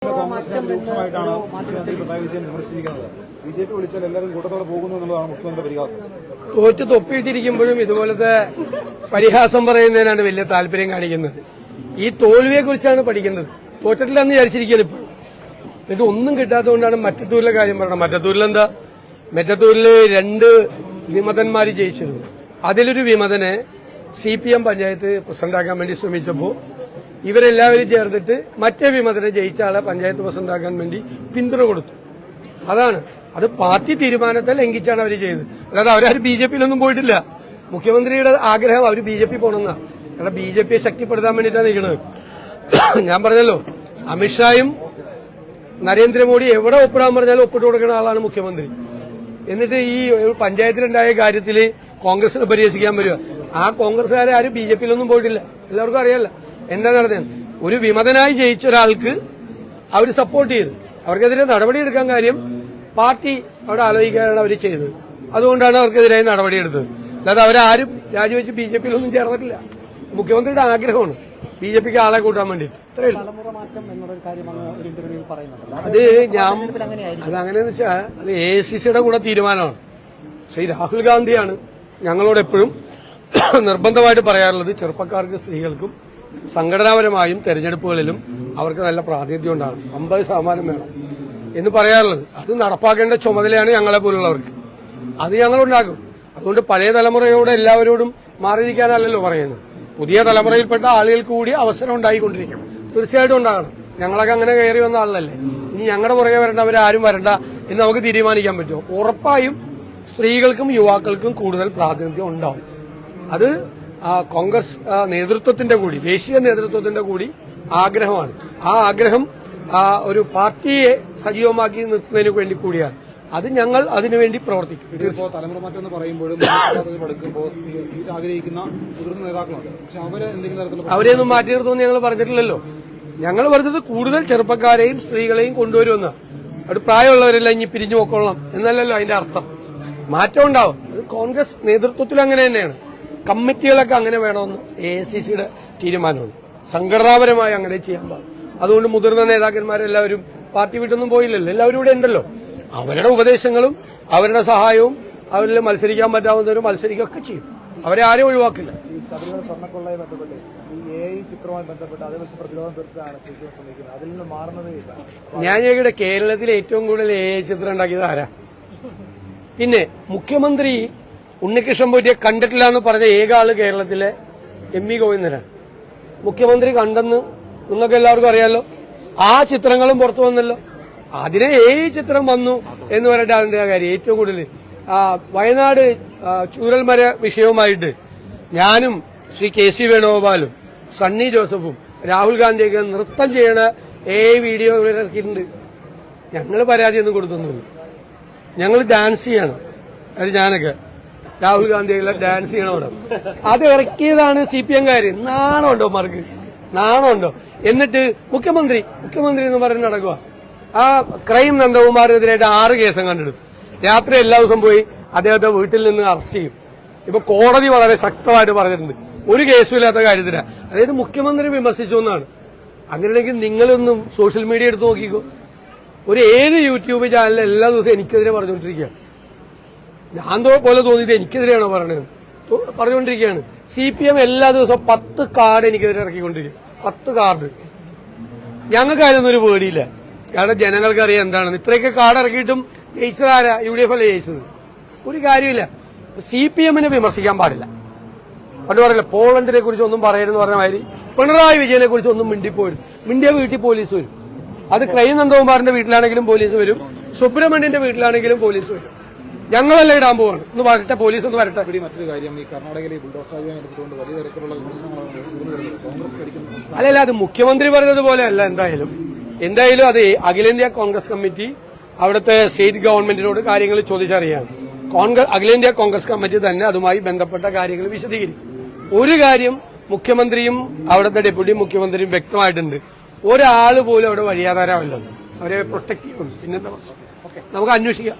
കോൺഗ്രസിനെ രൂക്ഷമായിട്ടാണ് മുഖ്യമന്ത്രി പിണറായി വിജയൻ വിമർശിച്ചിരിക്കുന്നത്. ബിജെപി വിളിച്ചാൽ എല്ലാവരും കൂട്ടത്തോടെ പോകുന്നു എന്നുള്ളതാണ് മുഖ്യമന്ത്രിയുടെ പരിഹാസം. തോറ്റ് തൊപ്പിയിട്ടിരിക്കുമ്പോഴും ഇതുപോലത്തെ പരിഹാസം പറയുന്നതിനാണ് വലിയ താല്പര്യം കാണിക്കുന്നത്. ഈ തോൽവിയെക്കുറിച്ചാണ് പഠിക്കുന്നത്. തോറ്റിട്ടില്ലെന്ന് വിചാരിച്ചിരിക്കുന്നത് ഇപ്പോൾ. എന്നിട്ട് ഒന്നും കിട്ടാത്തതുകൊണ്ടാണ് മറ്റത്തൂരിലെ കാര്യം പറയണം. മറ്റത്തൂരിലെന്താ? മറ്റത്തൂരില് 2 വിമതന്മാർ ജയിച്ചിരുന്നു. അതിലൊരു വിമതനെ CPM പഞ്ചായത്ത് പ്രസിഡന്റാക്കാൻ വേണ്ടി ശ്രമിച്ചപ്പോൾ ഇവരെല്ലാവരും ചേർന്നിട്ട് മറ്റേ വിമതനെ ജയിച്ച ആളെ പഞ്ചായത്ത് പ്രസിഡന്റാക്കാൻ വേണ്ടി പിന്തുണ കൊടുത്തു. അതാണ്. അത് പാർട്ടി തീരുമാനത്തെ ലംഘിച്ചാണ് അവർ ചെയ്തത്. അല്ലാതെ അവരാരും BJPയിലൊന്നും പോയിട്ടില്ല. മുഖ്യമന്ത്രിയുടെ ആഗ്രഹം അവർ BJP പോകണമെന്നാണ്. കാരണം BJPയെ ശക്തിപ്പെടുത്താൻ വേണ്ടിയിട്ടാണ് നിൽക്കുന്നത്. ഞാൻ പറഞ്ഞല്ലോ, അമിത്ഷായും നരേന്ദ്രമോദി എവിടെ ഒപ്പിടാൻ പറഞ്ഞാലും ഒപ്പിട്ട് കൊടുക്കുന്ന ആളാണ് മുഖ്യമന്ത്രി. എന്നിട്ട് ഈ പഞ്ചായത്തിലുണ്ടായ കാര്യത്തിൽ കോൺഗ്രസിനെ പരിഹസിക്കാൻ വരിക. ആ കോൺഗ്രസ്സുകാരെ ആരും BJPയിലൊന്നും പോയിട്ടില്ല. എല്ലാവർക്കും അറിയാല്ല എന്താ നടന്നത്. ഒരു വിമതനായി ജയിച്ച ഒരാൾക്ക് അവർ സപ്പോർട്ട് ചെയ്തു. അവർക്കെതിരെ നടപടിയെടുക്കാൻ കാര്യം പാർട്ടി അവിടെ ആലോചിക്കാനാണ് അവർ ചെയ്തത്. അതുകൊണ്ടാണ് അവർക്കെതിരായി നടപടിയെടുത്തത്. അല്ലാതെ അവരാരും രാജിവെച്ച് BJPയിലൊന്നും ചേർന്നിട്ടില്ല. മുഖ്യമന്ത്രിയുടെ ആഗ്രഹമാണ് BJPക്ക് ആളെ കൂട്ടാൻ വേണ്ടിയിട്ട്. അതങ്ങനെയെന്ന് വെച്ചാൽ അത് AICCയുടെ കൂടെ തീരുമാനമാണ്. ശ്രീ രാഹുൽ ഗാന്ധിയാണ് ഞങ്ങളോട് എപ്പോഴും നിർബന്ധമായിട്ട് പറയാറുള്ളത്, ചെറുപ്പക്കാർക്ക് സ്ത്രീകൾക്കും സംഘടനാപരമായും തെരഞ്ഞെടുപ്പുകളിലും അവർക്ക് നല്ല പ്രാതിനിധ്യം ഉണ്ടാകും, 50% വേണം എന്ന് പറയാറുള്ളത്. അത് നടപ്പാക്കേണ്ട ചുമതലയാണ് ഞങ്ങളെ പോലുള്ളവർക്ക്. അത് ഞങ്ങളുണ്ടാക്കും. അതുകൊണ്ട് പഴയ തലമുറയോട് എല്ലാവരോടും മാറിയിരിക്കാനല്ലല്ലോ പറയുന്നത്. പുതിയ തലമുറയിൽപ്പെട്ട ആളുകൾക്ക് കൂടി അവസരം ഉണ്ടായിക്കൊണ്ടിരിക്കും. തീർച്ചയായിട്ടും ഉണ്ടാകണം. ഞങ്ങളൊക്കെ അങ്ങനെ കയറി വന്ന ആളല്ലേ. ഇനി ഞങ്ങളുടെ പുറകെ വരേണ്ടവരാരും വരണ്ട എന്ന് നമുക്ക് തീരുമാനിക്കാൻ പറ്റുമോ? ഉറപ്പായും സ്ത്രീകൾക്കും യുവാക്കൾക്കും കൂടുതൽ പ്രാതിനിധ്യം ഉണ്ടാവും. അത് കോൺഗ്രസ് നേതൃത്വത്തിന്റെ കൂടി, ദേശീയ നേതൃത്വത്തിന്റെ കൂടി ആഗ്രഹമാണ്. ആ ആഗ്രഹം ഒരു പാർട്ടിയെ സജീവമാക്കി നിർത്തുന്നതിന് വേണ്ടി കൂടിയാണ്. അത് ഞങ്ങൾ അതിനുവേണ്ടി പ്രവർത്തിക്കും. തലമുറ മാറ്റം എന്ന് പറയുമ്പോഴും സീറ്റ് ആഗ്രഹിക്കുന്ന മുതിർന്ന നേതാക്കളുണ്ട്. പക്ഷെ അവരെയൊന്നും മാറ്റി നിർത്തുമെന്ന് ഞങ്ങൾ പറഞ്ഞിട്ടില്ലല്ലോ. ഞങ്ങൾ പറഞ്ഞത് കൂടുതൽ ചെറുപ്പക്കാരെയും സ്ത്രീകളെയും കൊണ്ടുവരുമെന്ന്. അവിടെ പ്രായമുള്ളവരെല്ലാം ഇനി പിരിഞ്ഞു പോക്കൊള്ളാം എന്നല്ലല്ലോ അതിന്റെ അർത്ഥം. മാറ്റം ഉണ്ടാവും. അത് കോൺഗ്രസ് നേതൃത്വത്തിൽ അങ്ങനെ തന്നെയാണ്. കമ്മിറ്റികളൊക്കെ അങ്ങനെ വേണമെന്ന് AICCയുടെ തീരുമാനമാണ്. സംഘടനാപരമായി അങ്ങനെ ചെയ്യാൻ പാടില്ല. അതുകൊണ്ട് മുതിർന്ന നേതാക്കന്മാരെല്ലാവരും പാർട്ടി വിട്ടൊന്നും പോയില്ലല്ലോ. എല്ലാവരും ഇവിടെ ഉണ്ടല്ലോ. അവരുടെ ഉപദേശങ്ങളും അവരുടെ സഹായവും അവരിൽ മത്സരിക്കാൻ പറ്റാവുന്നവരും മത്സരിക്കുകയൊക്കെ ചെയ്യും. അവരെ ആരും ഒഴിവാക്കില്ല. സ്വർണ്ണക്കൊള്ളയെ ബന്ധപ്പെട്ട് ചിത്രവുമായി ബന്ധപ്പെട്ട് അതേ വെച്ച് പ്രതിരോധം തീർക്കാണ് ശ്രമിക്കുന്നത്. അതിൽ നിന്ന് മാറുന്നത് ഞാൻ ഇവിടെ കേരളത്തിൽ ഏറ്റവും കൂടുതൽ AI ചിത്രം ഉണ്ടാക്കിയത് ആരാ? പിന്നെ മുഖ്യമന്ത്രി ഉണ്ണികൃഷ്ണൻ പോറ്റിയെ കണ്ടിട്ടില്ല എന്ന് പറഞ്ഞ ഏക ആള് കേരളത്തിലെ MV ഗോവിന്ദനാണ്. മുഖ്യമന്ത്രി കണ്ടെന്ന് നിങ്ങൾക്ക് എല്ലാവർക്കും അറിയാലോ. ആ ചിത്രങ്ങളും പുറത്തു വന്നല്ലോ. അതിനെ AI ചിത്രം വന്നു എന്ന് പറഞ്ഞിട്ട് അതിന്റെ കാര്യം. ഏറ്റവും കൂടുതൽ വയനാട് ചൂരൽമര വിഷയവുമായിട്ട് ഞാനും ശ്രീ KC വേണുഗോപാലും സണ്ണി ജോസഫും രാഹുൽ ഗാന്ധിയൊക്കെ നൃത്തം ചെയ്യണ AI വീഡിയോ ഇറക്കിയിട്ടുണ്ട്. ഞങ്ങൾ പരാതിയൊന്നും കൊടുത്തൊന്നുമില്ല. ഞങ്ങൾ ഡാൻസ് ചെയ്യണം. അത് ഞാനൊക്കെ രാഹുൽ ഗാന്ധിയെല്ലാം ഡാൻസ് ചെയ്യണവിടെ അത് ഇറക്കിയതാണ് CPM-കാര്. നാണമുണ്ടോ മാർക്ക്? നാണമുണ്ടോ? എന്നിട്ട് മുഖ്യമന്ത്രി എന്ന് പറഞ്ഞ് നടക്കുക. ആ ക്രൈം നന്ദകുമാറിനെതിരായിട്ട് 6 കേസും കണ്ടെടുത്തു. രാത്രി എല്ലാ ദിവസം പോയി അദ്ദേഹത്തെ വീട്ടിൽ നിന്ന് അറസ്റ്റ് ചെയ്യും. ഇപ്പൊ കോടതി വളരെ ശക്തമായിട്ട് പറഞ്ഞിട്ടുണ്ട് ഒരു കേസുമില്ലാത്ത കാര്യത്തിനാ. അതായത് മുഖ്യമന്ത്രി വിമർശിച്ചു എന്നാണ്. അങ്ങനെയാണെങ്കിൽ നിങ്ങളൊന്നും സോഷ്യൽ മീഡിയ എടുത്ത് നോക്കിക്കോ. ഒരു 7 YouTube ചാനലിൽ എല്ലാ ദിവസവും എനിക്കെതിരെ പറഞ്ഞുകൊണ്ടിരിക്കുകയാണ്. ഞാൻ പോലെ തോന്നിയത് എനിക്കെതിരെയാണോ പറയണത്? പറഞ്ഞുകൊണ്ടിരിക്കുകയാണ്. CPM എല്ലാ ദിവസവും 10 കാർഡ് എനിക്കെതിരെ ഇറക്കിക്കൊണ്ടിരിക്കും. 10 കാർഡ്. ഞങ്ങൾക്കാരൊന്നും ഒരു പേടിയില്ല. കാരണം ജനങ്ങൾക്കറിയാം എന്താണെന്ന്. ഇത്രയൊക്കെ കാർഡ് ഇറക്കിയിട്ടും ജയിച്ചതാരാ? UDF അല്ലേ ജയിച്ചത്? ഒരു കാര്യമില്ല. CPM-നെ വിമർശിക്കാൻ പാടില്ല. പണ്ട് പറയില്ല, പോളണ്ടിനെ കുറിച്ച് ഒന്നും പറയരുതെന്ന് പറഞ്ഞ മാതിരി പിണറായി വിജയനെ കുറിച്ച് ഒന്നും മിണ്ടിയ വീട്ടിൽ പോലീസ് വരും. അത് ക്രൈം നന്ദകുമാറിന്റെ വീട്ടിലാണെങ്കിലും പോലീസ് വരും, സുബ്രഹ്മണ്യന്റെ വീട്ടിലാണെങ്കിലും പോലീസ് വരും. ഞങ്ങളെല്ലാം ഇടാൻ പോവാണ്. ഒന്ന് വരട്ടെ, പോലീസ് ഒന്ന് വരട്ടെ. മറ്റൊരു കാര്യം, ഈ കർണാടകയിലെ ബുൾഡോസറുമായി എടുത്തുകൊണ്ട് വലിയ തരത്തിലുള്ള വിമർശനങ്ങളാണ്. അല്ലല്ല, അത് മുഖ്യമന്ത്രി പറഞ്ഞതുപോലെ അല്ല. എന്തായാലും അത് അഖിലേന്ത്യാ കോൺഗ്രസ് കമ്മിറ്റി അവിടുത്തെ സ്റ്റേറ്റ് ഗവൺമെന്റിനോട് കാര്യങ്ങൾ ചോദിച്ചറിയാണ്. അഖിലേന്ത്യാ കോൺഗ്രസ് കമ്മിറ്റി തന്നെ അതുമായി ബന്ധപ്പെട്ട കാര്യങ്ങൾ വിശദീകരിക്കും. ഒരു കാര്യം മുഖ്യമന്ത്രിയും അവിടുത്തെ ഡെപ്യൂട്ടി മുഖ്യമന്ത്രിയും വ്യക്തമായിട്ടുണ്ട്, ഒരാള് പോലും അവിടെ വഴിയാധാരമല്ലോ. അവരെ പ്രൊട്ടക്ട് ചെയ്യുന്നു. പിന്നെന്താ പ്രശ്നം? നമുക്ക് അന്വേഷിക്കാം.